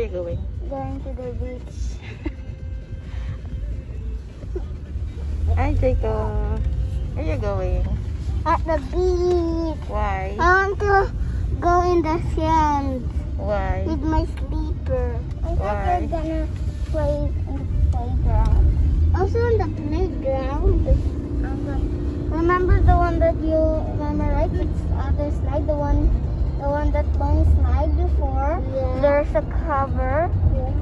you going? Going to the beach. Hi, Jacob. Where you going? At the beach. Why? I want to go in the sand Why? with my sleeper. I thought Why? you're gonna play in the playground. Also in the playground. Remember the one that you remember, right? It's other slide, the one that long slide before. Yeah. There's a cover. Yeah.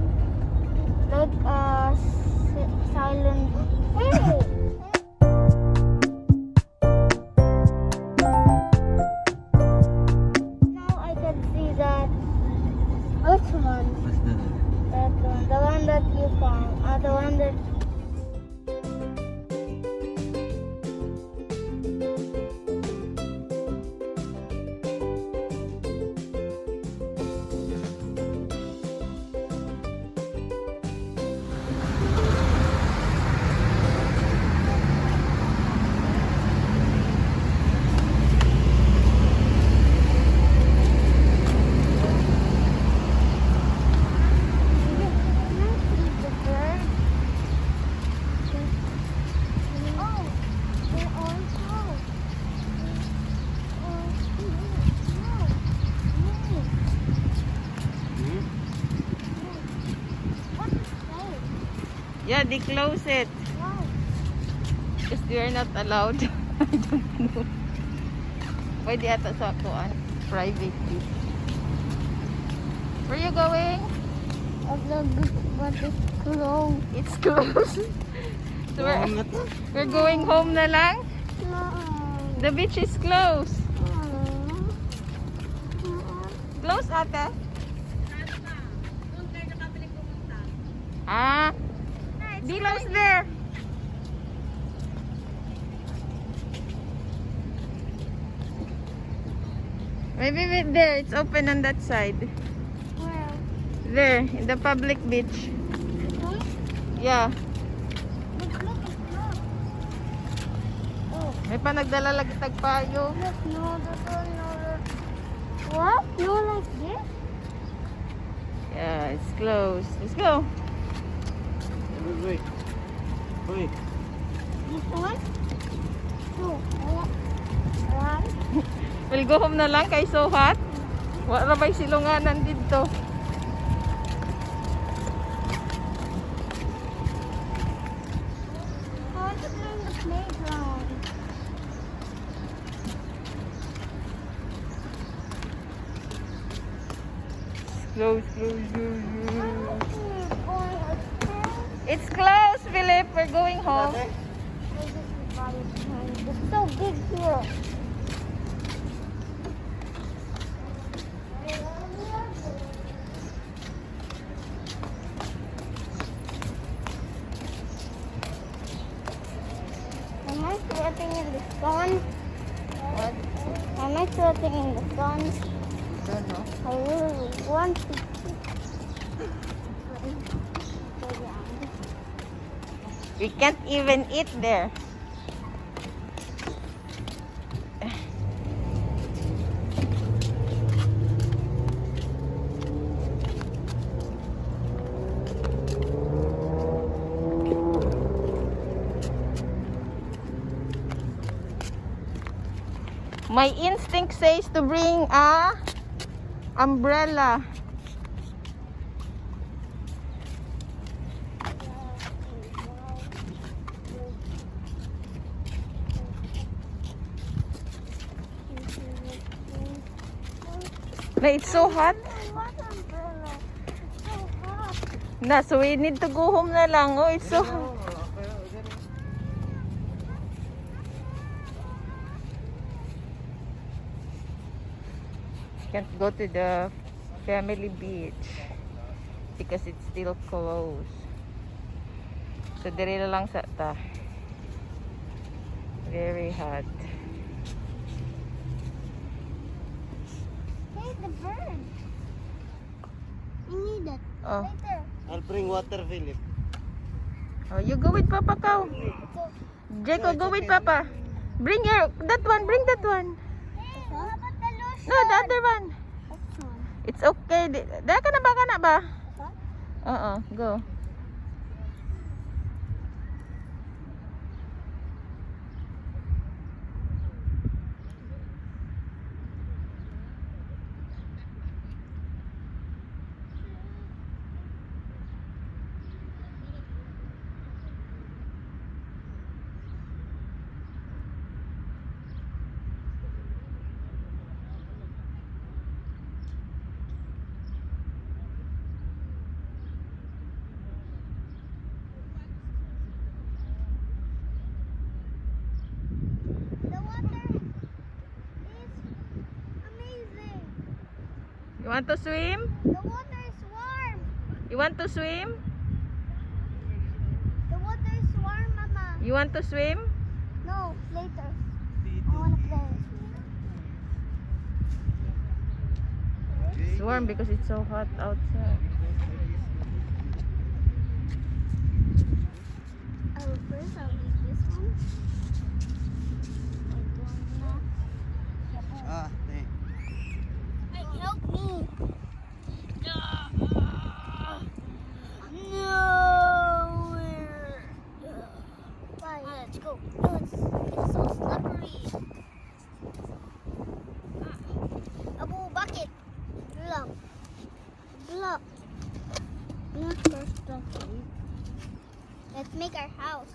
Like a silent. Hey. Now I can see that. Which one? What's that? That one. The one that you found. The one that. Yeah, they close it. Wow. Because they are not allowed. I don't know. Pwede ata sa kuan. Private beach. Where you going? But it's closed. It's closed. So we're going home na lang? No. The beach is closed. Close ate? Ah, be close there. Maybe there, it's open on that side. Where? There, in the public beach. Huh? Yeah. Look, it's closed. Oh, May pa nagdala lagi tagpayo. look, no, that's all, no. What? No, like this? Yeah, it's closed. Let's go. Wait. Wait. This one? Two. One. We'll go home na lang kay so hot. Wala ba'y silunganan dito. I want to play in the playground. Close. It's closed, Philip. We're going home. It's so big here. Am I sweating in the sun? What? Am I sweating in the sun? Don't know. I really want to. We can't even eat there. My instinct says to bring a umbrella. But it's so hot. Na, so we need to go home na lang. Oh, it's so hot. Can't go to the family beach because it's still closed. So diri na lang sa ta. Very hot. Hey, the bird. I need it. Oh. Right there. I'll bring water, Philip. Oh, you go with Papa Cow. Jaco, go with Papa. Bring that one. Bring that one. Hey, what about the lotion? No, the other one. This one. It's okay. Dahil ka na ba? Go. The water is amazing. You want to swim? The water is warm. You want to swim? The water is warm, Mama. You want to swim? No, later. I want to play. It's warm because it's so hot outside. First I'll use this one. Ah, thank. Hey, help me. No. Bye. Let's go. No, it's so slippery. Abu bucket. Look. Look. Not first bucket. Let's make our house.